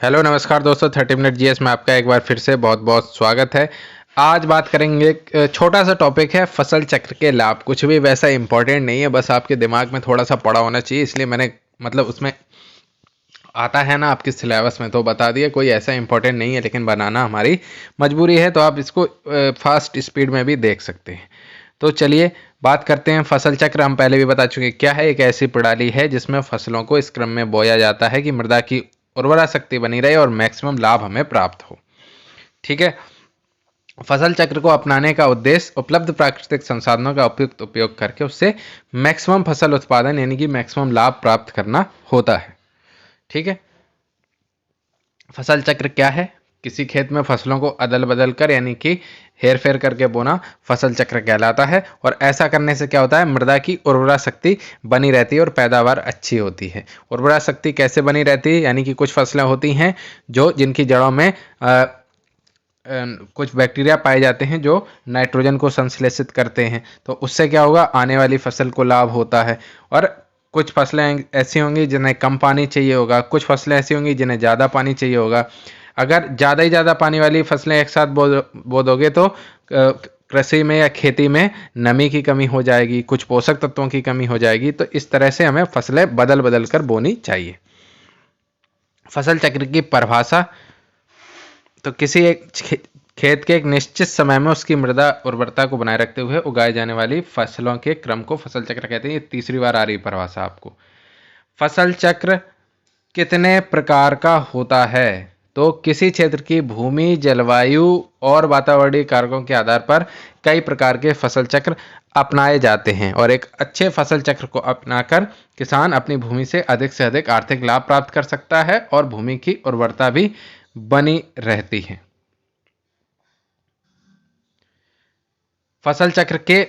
Hello नमस्कार दोस्तों, 30 minute GS में आपका एक बार फिर से बहुत बहुत स्वागत है। आज बात करेंगे, एक छोटा सा टॉपिक है फसल चक्र के लाभ। कुछ भी वैसा इंपॉर्टेंट नहीं है, बस आपके दिमाग में थोड़ा सा पड़ा होना चाहिए, इसलिए मैंने उसमें आता है ना आपके सिलेबस में तो बता दिया। कोई ऐसा इंपॉर्टेंट नहीं है, लेकिन बनाना हमारी मजबूरी है, तो आप इसको फास्ट स्पीड में भी देख सकते हैं। तो चलिए बात करते हैं फसल चक्र। हम पहले भी बता चुके क्या है। एक ऐसी प्रणाली है जिसमें फसलों को इस क्रम में बोया जाता है कि मृदा की उर्वरा शक्ति बनी रहे और मैक्सिमम लाभ हमें प्राप्त हो। ठीक है। फसल चक्र को अपनाने का उद्देश्य उपलब्ध प्राकृतिक संसाधनों का उपयुक्त उपयोग करके उससे मैक्सिमम फसल उत्पादन यानी कि मैक्सिमम लाभ प्राप्त करना होता है। ठीक है। फसल चक्र क्या है? किसी खेत में फसलों को अदल बदल कर यानी कि हेर फेर करके बोना फसल चक्र कहलाता है। और ऐसा करने से क्या होता है? मृदा की उर्वरा शक्ति बनी रहती है और पैदावार अच्छी होती है। उर्वरा शक्ति कैसे बनी रहती है? यानी कि कुछ फसलें होती हैं जो जिनकी जड़ों में कुछ बैक्टीरिया पाए जाते हैं जो नाइट्रोजन को संश्लेषित करते हैं, तो उससे क्या होगा? आने वाली फसल को लाभ होता है। और कुछ फसलें ऐसी होंगी जिन्हें कम पानी चाहिए होगा, कुछ फसलें ऐसी होंगी जिन्हें ज़्यादा पानी चाहिए होगा। अगर ज़्यादा ही ज़्यादा पानी वाली फसलें एक साथ बो दोगे तो कृषि में या खेती में नमी की कमी हो जाएगी, कुछ पोषक तत्वों की कमी हो जाएगी। तो इस तरह से हमें फसलें बदल बदल कर बोनी चाहिए। फसल चक्र की परिभाषा, तो किसी एक खेत के एक निश्चित समय में उसकी मृदा उर्वरता को बनाए रखते हुए उगाए जाने वाली फसलों के क्रम को फसल चक्र कहते हैं। ये तीसरी बार आ रही परिभाषा आपको। फसल चक्र कितने प्रकार का होता है? तो किसी क्षेत्र की भूमि, जलवायु और वातावरणीय कारकों के आधार पर कई प्रकार के फसल चक्र अपनाए जाते हैं। और एक अच्छे फसल चक्र को अपनाकर किसान अपनी भूमि से अधिक आर्थिक लाभ प्राप्त कर सकता है और भूमि की उर्वरता भी बनी रहती है। फसल चक्र के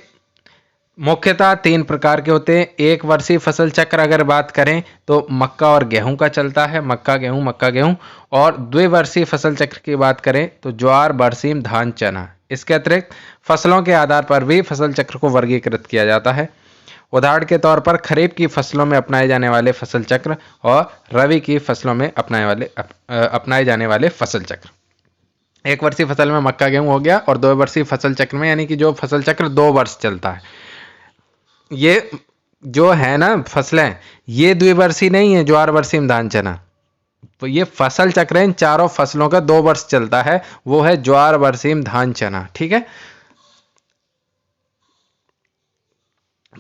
मुख्यतः 3 प्रकार के होते हैं। एक वर्षीय फसल चक्र अगर बात करें तो मक्का और गेहूं का चलता है, मक्का गेहूं। और द्विवर्षीय फसल चक्र की बात करें तो ज्वार, बरसीम, धान, चना। इसके अतिरिक्त फसलों के आधार पर भी फसल चक्र को वर्गीकृत किया जाता है। उदाहरण के तौर पर खरीफ की फसलों में अपनाए जाने वाले फसल चक्र और रबी की फसलों में अपनाए जाने वाले फसल चक्र। एक वर्षीय फसल में मक्का गेहूं हो गया, और 2 वर्षीय फसल चक्र में यानी कि जो फसल चक्र 2 वर्ष चलता है, ये जो है ना फसलें, ये द्विवर्षीय नहीं है। ज्वार, बरसीम, धान, चना, तो ये फसल चक्र इन चारों फसलों का 2 वर्ष चलता है, वो है ज्वार, बरसीम, धान, चना। ठीक है।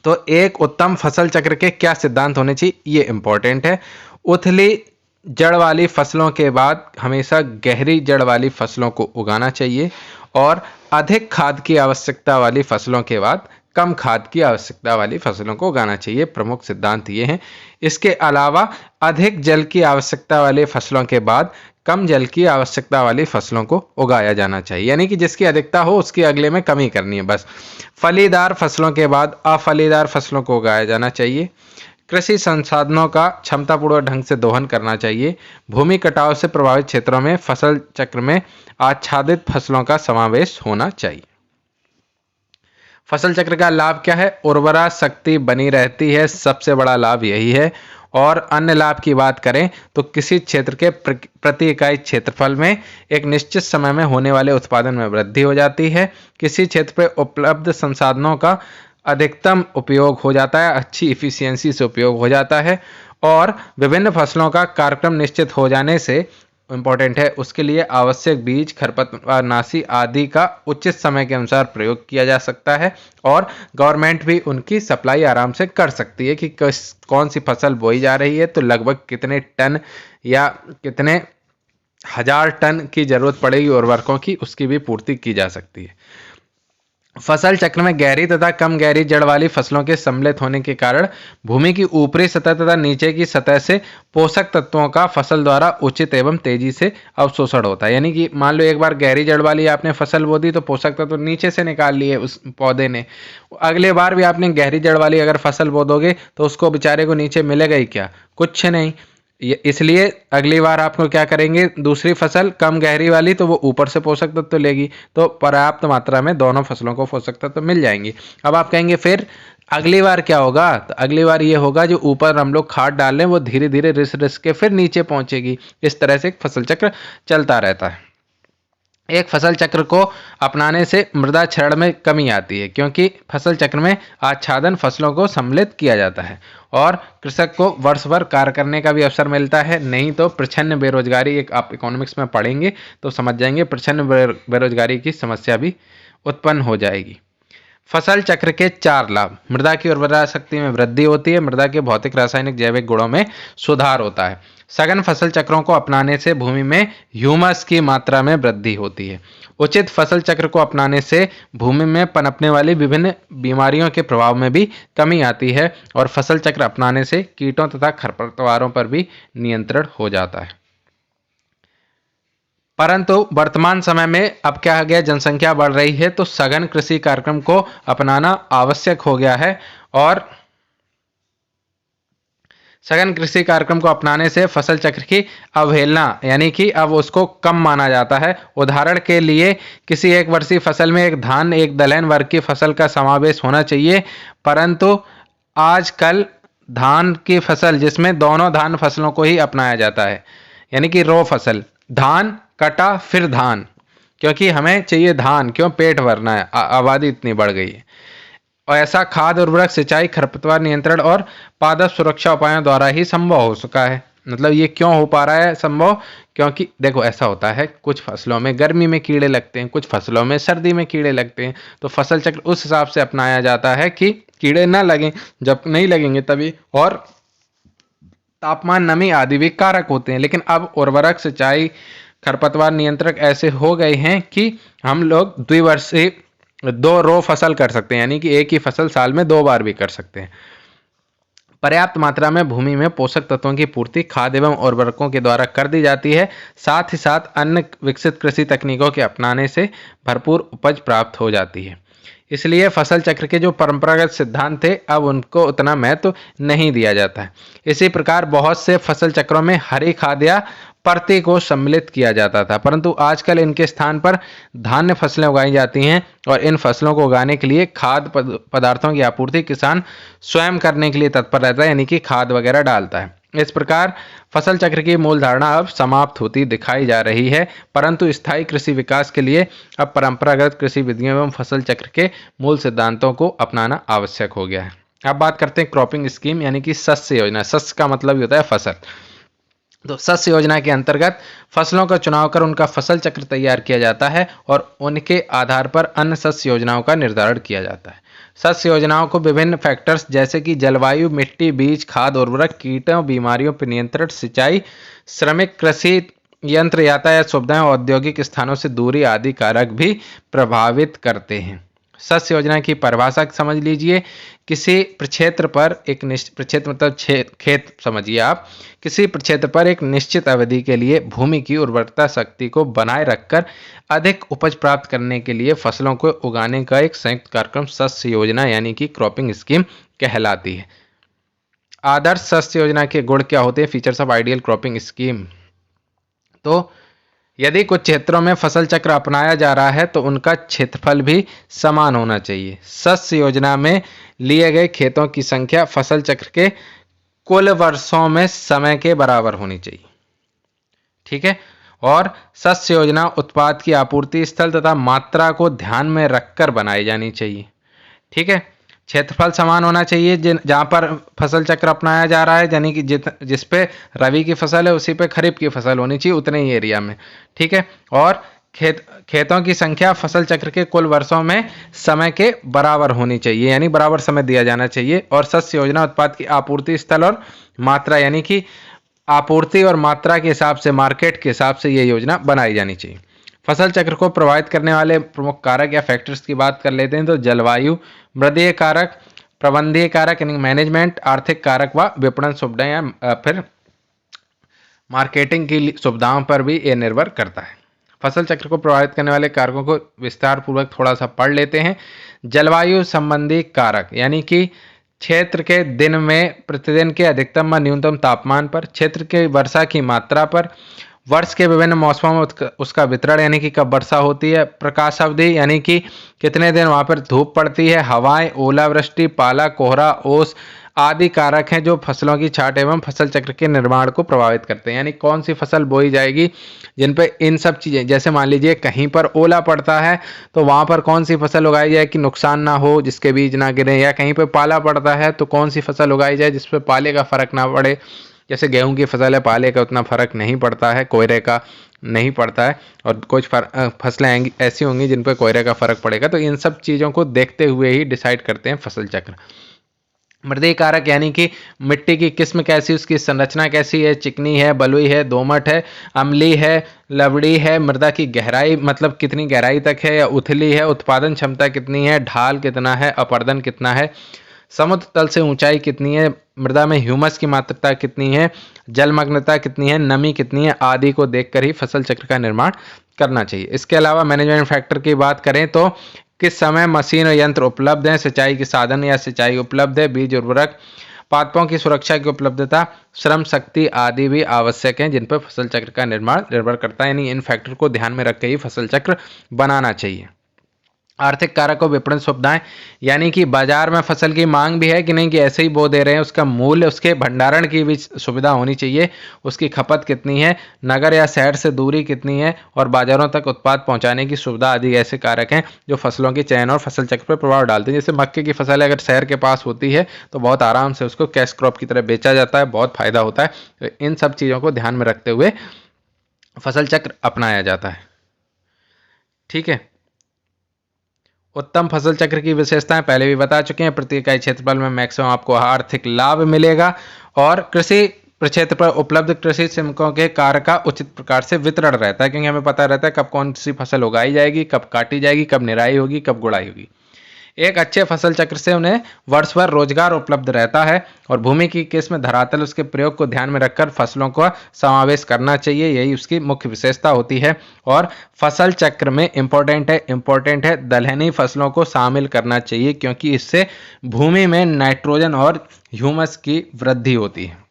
तो एक उत्तम फसल चक्र के क्या सिद्धांत होने चाहिए, ये इंपॉर्टेंट है। उथली जड़ वाली फसलों के बाद हमेशा गहरी जड़ वाली फसलों को उगाना चाहिए, और अधिक खाद की आवश्यकता वाली फसलों के बाद कम खाद की आवश्यकता वाली फसलों को उगाना चाहिए। प्रमुख सिद्धांत ये हैं। इसके अलावा अधिक जल की आवश्यकता वाली फसलों के बाद कम जल की आवश्यकता वाली फसलों को उगाया जाना चाहिए, यानी कि जिसकी अधिकता हो उसकी अगले में कमी करनी है बस। फलीदार फसलों के बाद अफलीदार फसलों को उगाया जाना चाहिए। कृषि संसाधनों का क्षमतापूर्वक ढंग से दोहन करना चाहिए। भूमि कटाव से प्रभावित क्षेत्रों में फसल चक्र में आच्छादित फसलों का समावेश होना चाहिए। फसल चक्र का लाभ क्या है? उर्वरा शक्ति बनी रहती है, सबसे बड़ा लाभ यही है। और अन्य लाभ की बात करें तो किसी क्षेत्र के प्रति इकाई क्षेत्रफल में एक निश्चित समय में होने वाले उत्पादन में वृद्धि हो जाती है। किसी क्षेत्र पर उपलब्ध संसाधनों का अधिकतम उपयोग हो जाता है, अच्छी इफिशियंसी से उपयोग हो जाता है। और विभिन्न फसलों का कार्यक्रम निश्चित हो जाने से इंपॉर्टेंट है, उसके लिए आवश्यक बीज, खरपतवारनाशी आदि का उचित समय के अनुसार प्रयोग किया जा सकता है। और गवर्नमेंट भी उनकी सप्लाई आराम से कर सकती है कि कौन सी फसल बोई जा रही है, तो लगभग कितने टन या कितने हजार टन की जरूरत पड़ेगी उर्वरकों की, उसकी भी पूर्ति की जा सकती है। फसल चक्र में गहरी तथा कम गहरी जड़ वाली फसलों के सम्मिलित होने के कारण भूमि की ऊपरी सतह तथा नीचे की सतह से पोषक तत्वों का फसल द्वारा उचित एवं तेजी से अवशोषण होता है। यानी कि मान लो एक बार गहरी जड़ वाली आपने फसल बो दी तो पोषक तत्व नीचे से निकाल लिए उस पौधे ने। अगले बार भी आपने गहरी जड़ वाली अगर फसल बो दोगे तो उसको बेचारे को नीचे मिलेगा ही क्या? कुछ नहीं। इसलिए अगली बार आपको क्या करेंगे, दूसरी फसल कम गहरी वाली तो वो ऊपर से पोषक तत्व तो लेगी, तो पर्याप्त मात्रा में दोनों फसलों को पोषक तत्व तो मिल जाएंगी। अब आप कहेंगे फिर अगली बार क्या होगा, तो अगली बार ये होगा जो ऊपर हम लोग खाद डाल रहे हैं वो धीरे धीरे रिस रिस के फिर नीचे पहुंचेगी। इस तरह से एक फसल चक्र चलता रहता है। एक फसल चक्र को अपनाने से मृदा क्षरण में कमी आती है, क्योंकि फसल चक्र में आच्छादन फसलों को सम्मिलित किया जाता है और कृषक को वर्ष भर कार्य करने का भी अवसर मिलता है। नहीं तो प्रच्छन्न बेरोजगारी, एक आप इकोनॉमिक्स में पढ़ेंगे तो समझ जाएंगे, प्रच्छन्न बेरोजगारी की समस्या भी उत्पन्न हो जाएगी। फसल चक्र के 4 लाभ: मृदा की उर्वरा शक्ति में वृद्धि होती है, मृदा के भौतिक रासायनिक जैविक गुणों में सुधार होता है। सघन फसल चक्रों को अपनाने से भूमि में ह्यूमस की मात्रा में वृद्धि होती है। उचित फसल चक्र को अपनाने से भूमि में पनपने वाली विभिन्न बीमारियों के प्रभाव में भी कमी आती है और फसल चक्र अपनाने से कीटों तथा खरपतवारों पर भी नियंत्रण हो जाता है। परंतु वर्तमान समय में अब क्या हो गया, जनसंख्या बढ़ रही है तो सघन कृषि कार्यक्रम को अपनाना आवश्यक हो गया है और सघन कृषि कार्यक्रम को अपनाने से फसल चक्र की अवहेलना यानी कि अब उसको कम माना जाता है। उदाहरण के लिए किसी एक वर्षीय फसल में एक धान एक दलहन वर्ग की फसल का समावेश होना चाहिए, परंतु आजकल धान की फसल जिसमें दोनों धान फसलों को ही अपनाया जाता है, यानी कि रो फसल, धान कटा फिर धान, क्योंकि हमें चाहिए धान, क्यों, पेट भरना है, आबादी इतनी बढ़ गई है। और ऐसा खाद उर्वरक सिंचाई खरपतवार नियंत्रण और पादप सुरक्षा उपायों द्वारा ही संभव हो सका है। मतलब ये क्यों हो पा रहा है संभव, क्योंकि देखो ऐसा होता है कुछ फसलों में गर्मी में कीड़े लगते हैं, कुछ फसलों में सर्दी में कीड़े लगते हैं, तो फसल चक्र उस हिसाब से अपनाया जाता है कि कीड़े ना लगें। जब नहीं लगेंगे तभी, और तापमान नमी आदि भी कारक होते हैं। लेकिन अब उर्वरक सिंचाई खरपतवार नियंत्रक ऐसे हो गए हैं कि हम लोग द्विवर्षीय 2 रो फसल कर सकते हैं, यानी कि एक ही फसल साल में 2 बार भी कर सकते हैं। पर्याप्त मात्रा में भूमि में पोषक तत्वों की पूर्ति खाद एवं उर्वरकों के द्वारा कर दी जाती है। साथ ही साथ अन्य विकसित कृषि तकनीकों के अपनाने से भरपूर उपज प्राप्त हो जाती है। इसलिए फसल चक्र के जो परंपरागत सिद्धांत थे अब उनको उतना महत्व नहीं दिया जाता है। इसी प्रकार बहुत से फसल चक्रों में हरी खाद या परती को सम्मिलित किया जाता था, परंतु आजकल इनके स्थान पर धान्य फसलें उगाई जाती हैं और इन फसलों को उगाने के लिए खाद पदार्थों की आपूर्ति किसान स्वयं करने के लिए तत्पर रहता है, यानी कि खाद वगैरह डालता है। इस प्रकार फसल चक्र की मूल धारणा अब समाप्त होती दिखाई जा रही है, परंतु स्थायी कृषि विकास के लिए अब परंपरागत कृषि विधियों एवं फसल चक्र के मूल सिद्धांतों को अपनाना आवश्यक हो गया है। अब बात करते हैं क्रॉपिंग स्कीम यानी कि शस्य योजना। शस्य का मतलब होता है फसल। तो शस्य योजना के अंतर्गत फसलों का चुनाव कर उनका फसल चक्र तैयार किया जाता है और उनके आधार पर अन्य शस्य योजनाओं का निर्धारण किया जाता है। शस्य योजनाओं को विभिन्न फैक्टर्स जैसे कि जलवायु, मिट्टी, बीज, खाद, उर्वरक, कीटों, बीमारियों पर नियंत्रण, सिंचाई, श्रमिक, कृषि यंत्र, यातायात सुविधाएं, औद्योगिक स्थानों से दूरी आदि कारक भी प्रभावित करते हैं। शस्य योजना की परिभाषा समझ लीजिए। किसी प्रक्षेत्र पर एक निश्चित प्रक्षेत्र मतलब खेत समझिए आप, किसी प्रक्षेत्र पर एक निश्चित अवधि के लिए भूमि की उर्वरता शक्ति को बनाए रखकर अधिक उपज प्राप्त करने के लिए फसलों को उगाने का एक संयुक्त कार्यक्रम शस्य योजना यानी कि क्रॉपिंग स्कीम कहलाती है। आदर्श शस्य योजना के गुण क्या होते हैं? Features of ideal cropping scheme. तो यदि कुछ क्षेत्रों में फसल चक्र अपनाया जा रहा है तो उनका क्षेत्रफल भी समान होना चाहिए। शस्य योजना में लिए गए खेतों की संख्या फसल चक्र के कुल वर्षों में समय के बराबर होनी चाहिए। ठीक है। और शस्य योजना उत्पाद की आपूर्ति स्थल तथा मात्रा को ध्यान में रखकर बनाई जानी चाहिए। ठीक है। क्षेत्रफल समान होना चाहिए, जहां पर फसल चक्र अपनाया जा रहा है, यानी कि जिस पे रबी की फसल है उसी पे खरीफ की फसल होनी चाहिए उतने ही एरिया में। ठीक है। और खेतों की संख्या फसल चक्र के कुल वर्षों में समय के बराबर होनी चाहिए, यानी बराबर समय दिया जाना चाहिए। और शस्य योजना उत्पाद की आपूर्ति स्थल और मात्रा, यानी कि आपूर्ति और मात्रा के हिसाब से, मार्केट के हिसाब से ये योजना बनाई जानी चाहिए। फसल चक्र को प्रभावित करने वाले प्रमुख कारक या फैक्टर्स की बात कर लेते हैं। तो जलवायु, मृदीय कारक, प्रबंधीय कारक यानी मैनेजमेंट, आर्थिक कारक व विपणन सुविधाएं या फिर मार्केटिंग की सुविधाओं पर भी ये निर्भर करता है। फसल चक्र को प्रभावित करने वाले कारकों को विस्तार पूर्वक थोड़ा सा पढ़ लेते हैं। जलवायु संबंधी कारक यानी कि क्षेत्र के दिन में प्रतिदिन के अधिकतम व न्यूनतम तापमान पर, क्षेत्र के वर्षा की मात्रा पर, वर्ष के विभिन्न मौसमों में उसका वितरण यानी कि कब वर्षा होती है, प्रकाश अवधि यानी कि कितने दिन वहाँ पर धूप पड़ती है, हवाएं, ओलावृष्टि, पाला, कोहरा, ओस आदि कारक हैं जो फसलों की छांट एवं फसल चक्र के निर्माण को प्रभावित करते हैं। यानी कौन सी फसल बोई जाएगी जिन पे इन सब चीज़ें, जैसे मान लीजिए कहीं पर ओला पड़ता है तो वहाँ पर कौन सी फसल उगाई जाए कि नुकसान ना हो, जिसके बीज ना गिरे, या कहीं पर पाला पड़ता है तो कौन सी फसल उगाई जाए जिस पर पाले का फर्क ना पड़े। जैसे गेहूं की फसल है, पाले का उतना फर्क नहीं पड़ता है, कोयरे का नहीं पड़ता है, और कुछ फसलें ऐसी होंगी जिन पर कोयरे का फर्क पड़ेगा। तो इन सब चीज़ों को देखते हुए ही डिसाइड करते हैं फसल चक्र। मृदीय कारक यानी कि मिट्टी की किस्म कैसी, उसकी संरचना कैसी है, चिकनी है, बलुई है, दोमट है, अम्लीय है, लवड़ी है, मृदा की गहराई मतलब कितनी गहराई तक है या उथली है, उत्पादन क्षमता कितनी है, ढाल कितना है, अपर्दन कितना है, समुद्र तल से ऊंचाई कितनी है, मृदा में ह्यूमस की मात्रा कितनी है, जलमग्नता कितनी है, नमी कितनी है आदि को देखकर ही फसल चक्र का निर्माण करना चाहिए। इसके अलावा मैनेजमेंट फैक्टर की बात करें तो किस समय मशीन और यंत्र उपलब्ध हैं, सिंचाई के साधन या सिंचाई उपलब्ध है, बीज उर्वरक, पादपों की सुरक्षा की उपलब्धता, श्रम शक्ति आदि भी आवश्यक हैं जिन पर फसल चक्र का निर्माण निर्भर करता है। यानी इन फैक्टर को ध्यान में रख के ही फसल चक्र बनाना चाहिए। आर्थिक कारक और विपणन सुविधाएं यानी कि बाजार में फसल की मांग भी है कि नहीं, कि ऐसे ही बो दे रहे हैं, उसका मूल्य, उसके भंडारण की भी सुविधा होनी चाहिए, उसकी खपत कितनी है, नगर या शहर से दूरी कितनी है, और बाजारों तक उत्पाद पहुंचाने की सुविधा आदि ऐसे कारक हैं जो फसलों के चयन और फसल चक्र पर प्रभाव डालते हैं। जैसे मक्के की फसल अगर शहर के पास होती है तो बहुत आराम से उसको कैश क्रॉप की तरह बेचा जाता है, बहुत फायदा होता है। तो इन सब चीज़ों को ध्यान में रखते हुए फसल चक्र अपनाया जाता है। ठीक है। उत्तम फसल चक्र की विशेषताएं पहले भी बता चुके हैं। प्रति इकाई क्षेत्रफल में मैक्सिमम आपको आर्थिक लाभ मिलेगा, और कृषि प्रक्षेत्र पर उपलब्ध कृषि श्रमिकों के कार्य का उचित प्रकार से वितरण रहता है, क्योंकि हमें पता रहता है कब कौन सी फसल उगाई जाएगी, कब काटी जाएगी, कब निराई होगी, कब गुड़ाई होगी। एक अच्छे फसल चक्र से उन्हें वर्ष भर रोजगार उपलब्ध रहता है, और भूमि की किस्म, धरातल, उसके प्रयोग को ध्यान में रखकर फसलों का समावेश करना चाहिए, यही उसकी मुख्य विशेषता होती है। और फसल चक्र में इम्पोर्टेंट है दलहनी फसलों को शामिल करना चाहिए, क्योंकि इससे भूमि में नाइट्रोजन और ह्यूमस की वृद्धि होती है।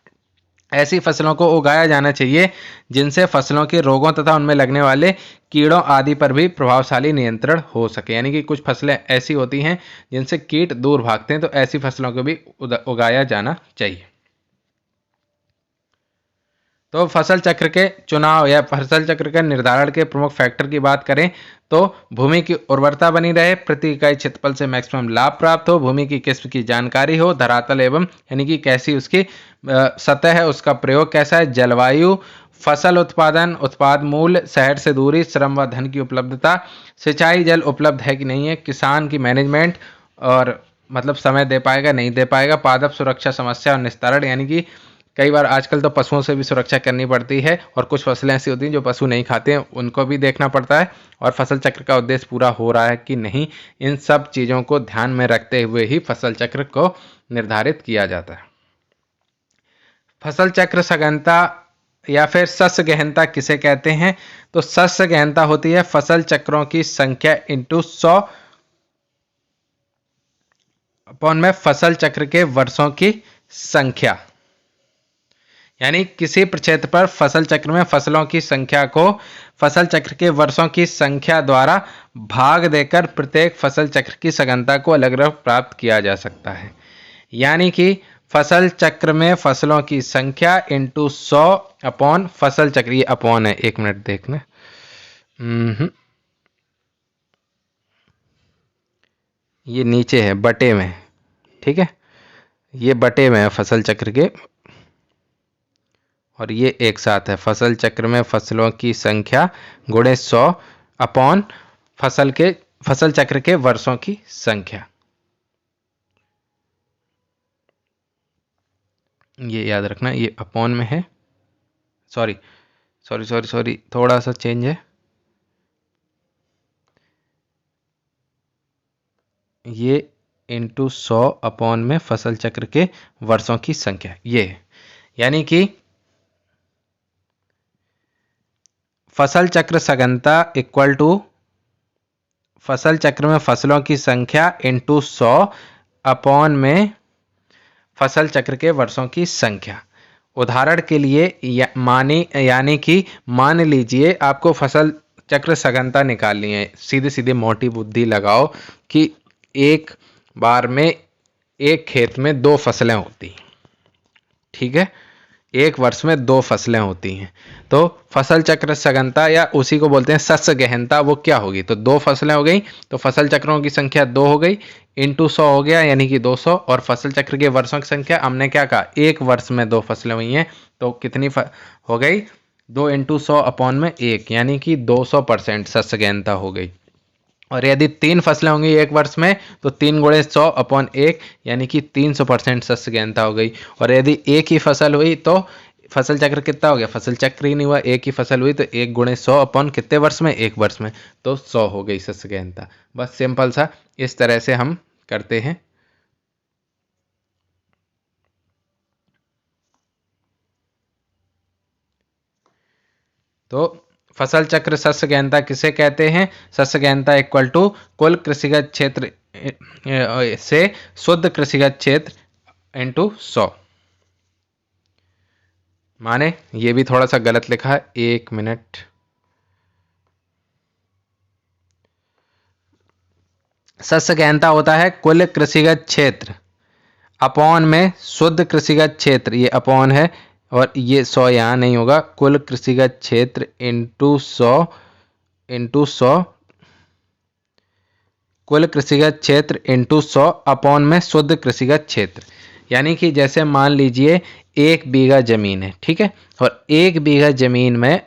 ऐसी फसलों को उगाया जाना चाहिए जिनसे फसलों के रोगों तथा उनमें लगने वाले कीड़ों आदि पर भी प्रभावशाली नियंत्रण हो सके। यानी कि कुछ फसलें ऐसी होती हैं जिनसे कीट दूर भागते हैं, तो ऐसी फसलों को भी उगाया जाना चाहिए। तो फसल चक्र के चुनाव या फसल चक्र के निर्धारण के प्रमुख फैक्टर की बात करें तो भूमि की उर्वरता बनी रहे, प्रति इकाई क्षेत्रफल से मैक्सिमम लाभ प्राप्त हो, भूमि की किस्म की जानकारी हो, धरातल एवं यानी कि कैसी उसकी सतह है, उसका प्रयोग कैसा है, जलवायु, फसल उत्पादन, उत्पाद मूल्य, शहर से दूरी, श्रम व धन की उपलब्धता, सिंचाई जल उपलब्ध है कि नहीं है, किसान की मैनेजमेंट और मतलब समय दे पाएगा नहीं दे पाएगा, पादप सुरक्षा समस्या और निस्तारण, यानी कि कई बार आजकल तो पशुओं से भी सुरक्षा करनी पड़ती है, और कुछ फसलें ऐसी होती हैं जो पशु नहीं खाते हैं, उनको भी देखना पड़ता है, और फसल चक्र का उद्देश्य पूरा हो रहा है कि नहीं, इन सब चीज़ों को ध्यान में रखते हुए ही फसल चक्र को निर्धारित किया जाता है। फसल चक्र सघनता या फिर सस्य गहनता किसे कहते हैं, तो सस्य गहनता होती है फसल चक्रों की संख्या इंटू 100 अपॉन में फसल चक्र के वर्षों की संख्या। यानी किसी प्रक्षेत्र पर फसल चक्र में फसलों की संख्या को फसल चक्र के वर्षों की संख्या द्वारा भाग देकर प्रत्येक फसल चक्र की सघनता को अलग अलग प्राप्त किया जा सकता है। यानी कि फसल चक्र में फसलों की संख्या इंटू 100 अपॉन फसल चक्र, ये अपॉन है, एक मिनट देखना, ये नीचे है बटे में, ठीक है, ये बटे में है फसल चक्र के, और ये एक साथ है फसल चक्र में फसलों की संख्या गुणे 100 अपॉन फसल चक्र के वर्षों की संख्या। ये याद रखना, ये अपॉन में है, सॉरी थोड़ा सा चेंज है, ये इंटू 100 अपॉन में फसल चक्र के वर्षों की संख्या, ये है। यानी कि फसल चक्र सघनता इक्वल टू फसल चक्र में फसलों की संख्या इंटू 100 अपॉन में फसल चक्र के वर्षों की संख्या। उदाहरण के लिए यानी कि मान लीजिए आपको फसल चक्र सघनता निकालनी है। सीधे सीधे मोटी बुद्धि लगाओ कि एक बार में एक खेत में 2 फसलें होती हैं, ठीक है, एक वर्ष में 2 फसलें होती हैं। तो फसल चक्र सघनता या उसी को बोलते हैं शस्य गहनता, वो क्या होगी? तो 2 फसलें हो गई तो फसल चक्रों की संख्या 2 हो गई, इंटू 100 हो गया यानी कि 200। और फसल चक्र के वर्षों की संख्या हमने क्या कहा, एक वर्ष में 2 फसलें हुई हैं तो कितनी हो गई? 2 इंटू 100 अपॉन में 1 यानी कि 200% शस्य गहनता हो गई। और यदि 3 फसलें होंगी एक वर्ष में तो 3 गुणे 100 अपॉन 1 यानी कि 300% शस्य गहनता हो गई। और यदि एक ही फसल हुई तो फसल चक्र कितना हो गया? फसल चक्र ही नहीं हुआ, एक ही फसल हुई तो 1 गुणे 100 अपॉन कितने वर्ष में? एक वर्ष में, तो 100 हो गई शस्य गहनता। बस सिंपल सा इस तरह से हम करते हैं। तो फसल चक्र शस्य गहनता किसे कहते हैं? शस्य गहनता इक्वल टू कुल कृषिगत क्षेत्र से शुद्ध कृषिगत क्षेत्र इंटू 100। माने ये भी थोड़ा सा गलत लिखा है, 1 मिनट। शस्य गहनता होता है कुल कृषिगत क्षेत्र अपॉन में शुद्ध कृषिगत क्षेत्र, ये अपॉन है और ये 100 यहाँ नहीं होगा, कुल कृषिगत क्षेत्र इंटू 100 कुल कृषिगत क्षेत्र इंटू 100 अपॉन में शुद्ध कृषिगत क्षेत्र। यानी कि जैसे मान लीजिए 1 बीघा जमीन है, ठीक है, और 1 बीघा जमीन में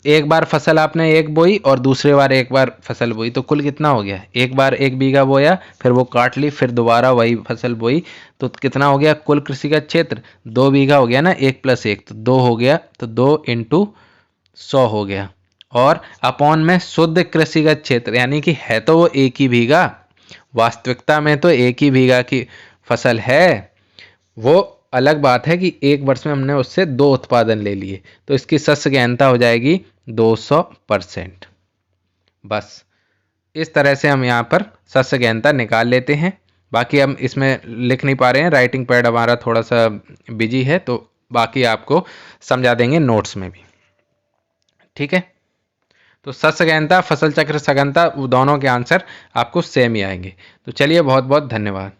एक बार फसल आपने एक बोई और दूसरे बार एक बार फसल बोई तो कुल कितना हो गया? एक बार 1 बीघा बोया, फिर वो काट ली, फिर दोबारा वही फसल बोई तो कितना हो गया कुल कृषिगत क्षेत्र? 2 बीघा हो गया ना, 1 + 1 तो 2 हो गया, तो 2 इंटू 100 हो गया। और अपॉन में शुद्ध कृषिगत क्षेत्र यानी कि है तो वो एक ही बीघा, वास्तविकता में तो एक ही बीघा की फसल है, वो अलग बात है कि एक वर्ष में हमने उससे 2 उत्पादन ले लिए तो इसकी शस्य गहनता हो जाएगी 200%। बस इस तरह से हम यहाँ पर शस्य गहनता निकाल लेते हैं। बाकी हम इसमें लिख नहीं पा रहे हैं, राइटिंग पैड हमारा थोड़ा सा बिजी है, तो बाकी आपको समझा देंगे नोट्स में भी, ठीक है। तो शस्य गहनता, फसल चक्र सघनता, दोनों के आंसर आपको सेम ही आएंगे। तो चलिए, बहुत बहुत धन्यवाद।